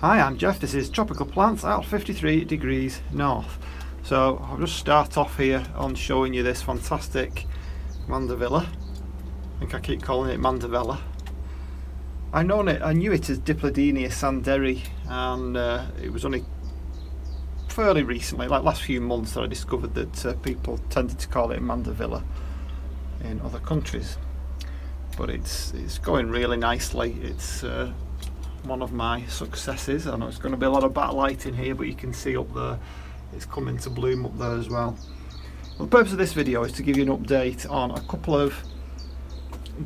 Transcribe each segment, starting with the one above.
Hi, I'm Jeff. This is Tropical Plants at 53 degrees north. So I'll just start off here on showing you this fantastic Mandevilla. I think I keep calling it Mandevilla. I knew it as Diplodenia sanderi, and it was only fairly recently, like last few months, that I discovered that people tended to call it Mandevilla in other countries. But it's going really nicely. It's one of my successes. I know it's going to be a lot of backlight in here, but you can see up there it's coming to bloom up there as well. The purpose of this video is to give you an update on a couple of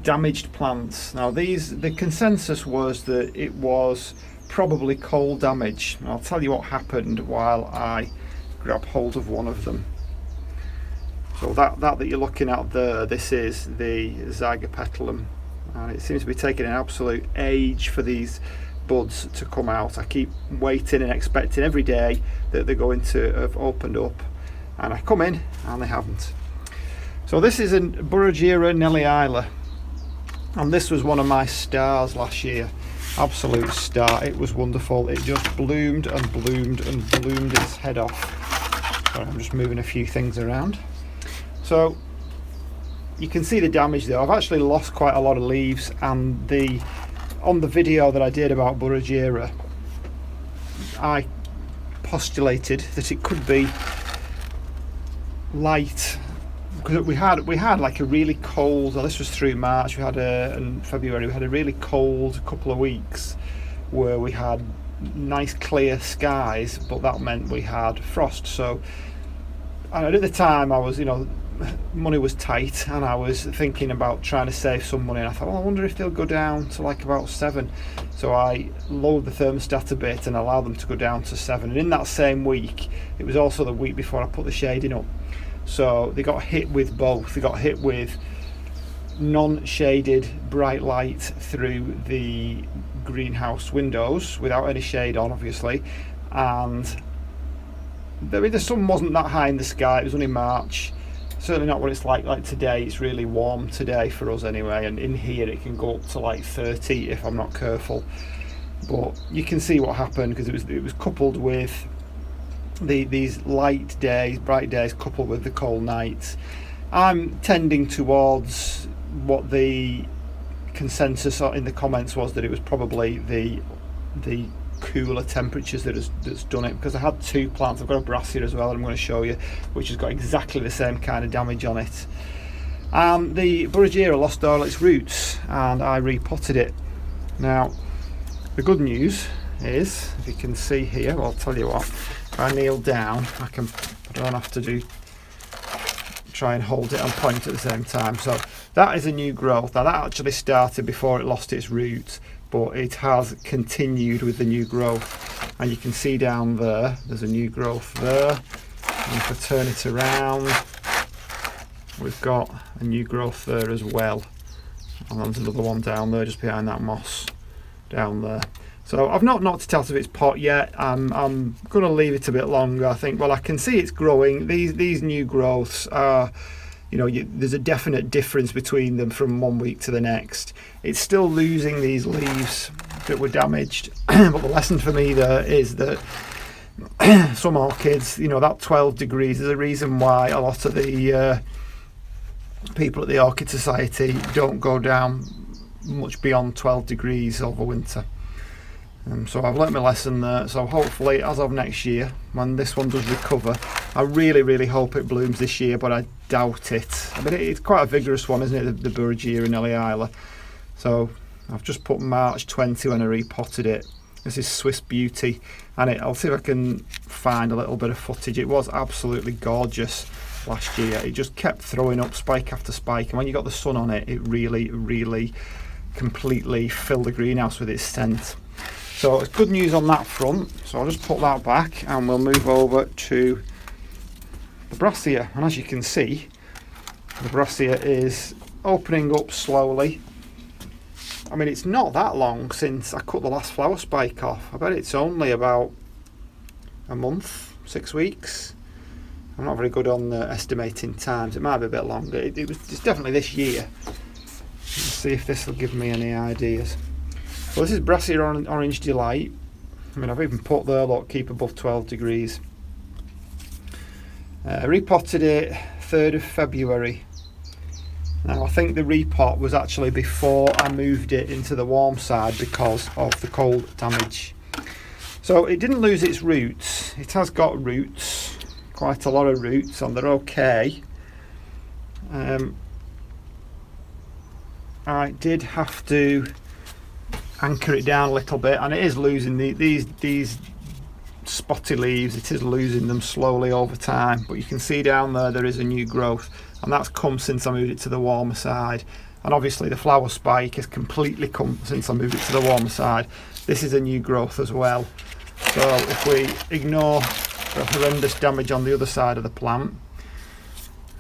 damaged plants. Now the consensus was that it was probably cold damage. I'll tell you what happened while I grab hold of one of them. So that you're looking at there, this is the Zygopetalum, and it seems to be taking an absolute age for these buds to come out. I keep waiting and expecting every day that they're going to have opened up, and I come in and they haven't. So this is a Burrageara Nelly Isler, and this was one of my stars last year. Absolute star. It was wonderful. It just bloomed and bloomed and bloomed its head off. Sorry, I'm just moving a few things around. So you can see the damage there. I've actually lost quite a lot of leaves, and on the video that I did about Burrageara, I postulated that it could be light, because we had like a really cold, well, this was through March, in February we had a really cold couple of weeks where we had nice clear skies, but that meant we had frost. So, and at the time I was, money was tight, and I was thinking about trying to save some money, and I thought, well, I wonder if they'll go down to like about 7. So I lowered the thermostat a bit and allowed them to go down to 7, and in that same week, it was also the week before I put the shading up, so they got hit with both. They got hit with non-shaded bright light through the greenhouse windows without any shade on, obviously, and the sun wasn't that high in the sky. It was only March. Certainly not what it's like today. It's really warm today for us anyway, and in here it can go up to like 30 if I'm not careful. But you can see what happened, because it was coupled with these light days, bright days, coupled with the cold nights. I'm tending towards what the consensus in the comments was, that it was probably the cooler temperatures that's done it, because I had 2 plants. I've got a Brassia as well that I'm going to show you, which has got exactly the same kind of damage on it. The Burrageara lost all its roots, and I repotted it. Now the good news is, if you can see here, well, I'll tell you what, if I kneel down, I don't have to try and hold it on point at the same time. So that is a new growth. Now that actually started before it lost its roots, but it has continued with the new growth, and you can see down there's a new growth there, and if I turn it around, we've got a new growth there as well, and there's another one down there just behind that moss down there. So I've not knocked it out of its pot yet. I'm going to leave it a bit longer. I think, well, I can see it's growing. These new growths are, there's a definite difference between them from one week to the next. It's still losing these leaves that were damaged, but the lesson for me there is that some orchids, that 12 degrees is a reason why a lot of the people at the Orchid Society don't go down much beyond 12 degrees over winter. So I've learnt my lesson there. So hopefully, as of next year, when this one does recover, I really, really hope it blooms this year, but I doubt it. I mean, it's quite a vigorous one, isn't it, the Burrageara Nelly Isler? So I've just put March 20 when I repotted it. This is Swiss Beauty, and I'll see if I can find a little bit of footage. It was absolutely gorgeous last year. It just kept throwing up spike after spike, and when you got the sun on it, it really, really completely filled the greenhouse with its scent. So it's good news on that front. So I'll just put that back, and we'll move over to the Brassia. And as you can see, the Brassia is opening up slowly. I mean, it's not that long since I cut the last flower spike off. I bet it's only about a month, 6 weeks. I'm not very good on estimating times. It might be a bit longer. It's definitely this year. Let's see if this will give me any ideas. Well, this is Brassia Orange Delight. I mean, I've even put there, look, keep above 12 degrees. Repotted it 3rd of February. Now I think the repot was actually before I moved it into the warm side because of the cold damage. So it didn't lose its roots. It has got roots, quite a lot of roots, and they're okay. I did have to anchor it down a little bit, and it is losing these spotty leaves. It is losing them slowly over time, but you can see down there is a new growth, and that's come since I moved it to the warmer side. And obviously the flower spike has completely come since I moved it to the warmer side. This is a new growth as well. So if we ignore the horrendous damage on the other side of the plant,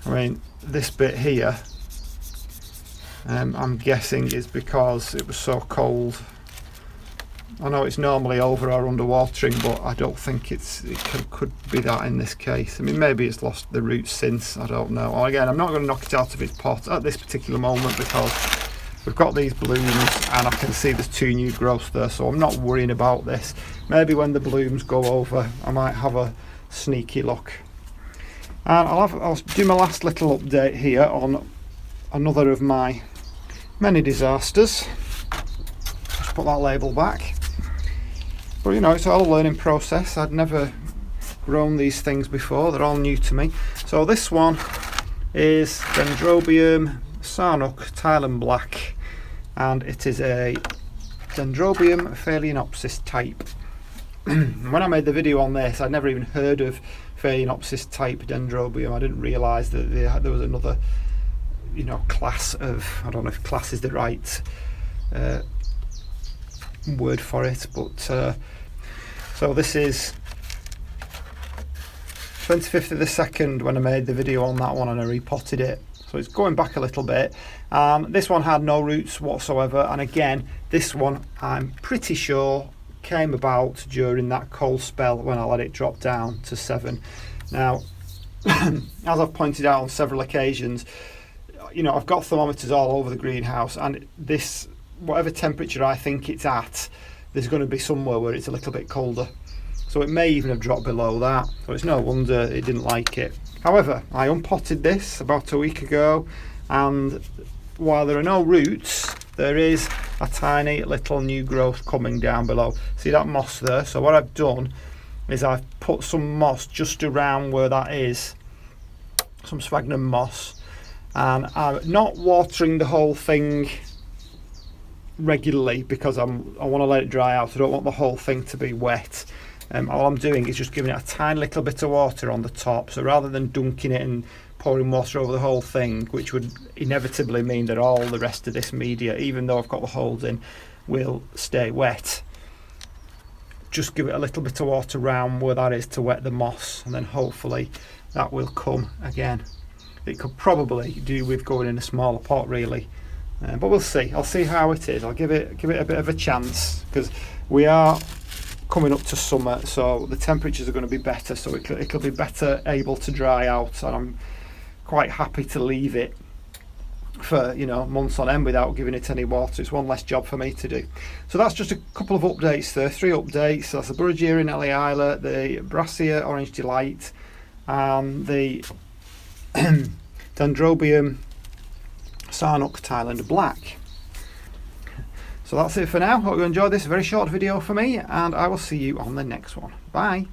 I mean, this bit here, I'm guessing is because it was so cold. I know it's normally over or under watering, but I don't think it could be that in this case. I mean, maybe it's lost the roots since, I don't know. Well, again, I'm not going to knock it out of its pot at this particular moment because we've got these blooms and I can see there's 2 new growths there, so I'm not worrying about this. Maybe when the blooms go over, I might have a sneaky look. And I'll do my last little update here on another of my many disasters. Just put that label back. But you know, it's all a learning process. I'd never grown these things before. They're all new to me. So this one is Dendrobium sa-nook Thailand Black, and it is a Dendrobium Phalaenopsis type. When I made the video on this, I'd never even heard of Phalaenopsis type Dendrobium. I didn't realise that there was another, you know, class of, I don't know if class is the right word for it, but so this is 25th of the 2nd when I made the video on that one, and I repotted it. So it's going back a little bit. This one had no roots whatsoever, and again, this one I'm pretty sure came about during that cold spell when I let it drop down to 7. Now, as I've pointed out on several occasions, you know, I've got thermometers all over the greenhouse, and this, whatever temperature I think it's at, there's going to be somewhere where it's a little bit colder. So it may even have dropped below that, so it's no wonder it didn't like it. However, I unpotted this about a week ago, and while there are no roots, there is a tiny little new growth coming down below. See that moss there? So what I've done is I've put some moss just around where that is, some sphagnum moss, and I'm not watering the whole thing regularly because I want to let it dry out. I don't want the whole thing to be wet. All I'm doing is just giving it a tiny little bit of water on the top. So rather than dunking it and pouring water over the whole thing, which would inevitably mean that all the rest of this media, even though I've got the holes in, will stay wet, just give it a little bit of water around where that is to wet the moss, and then hopefully that will come again. It could probably do with going in a smaller pot really, but we'll see. I'll see how it is. I'll give it a bit of a chance because we are coming up to summer, so the temperatures are going to be better, so it'll be better able to dry out, and I'm quite happy to leave it for, you know, months on end without giving it any water. It's one less job for me to do. So that's just a couple of updates there, 3 updates. That's the Burrageara Nelly Isler, the Brassia Orange Delight, and the Dendrobium sa-nook Thailand Black. So that's it for now. Hope you enjoyed this very short video for me, and I will see you on the next one. Bye.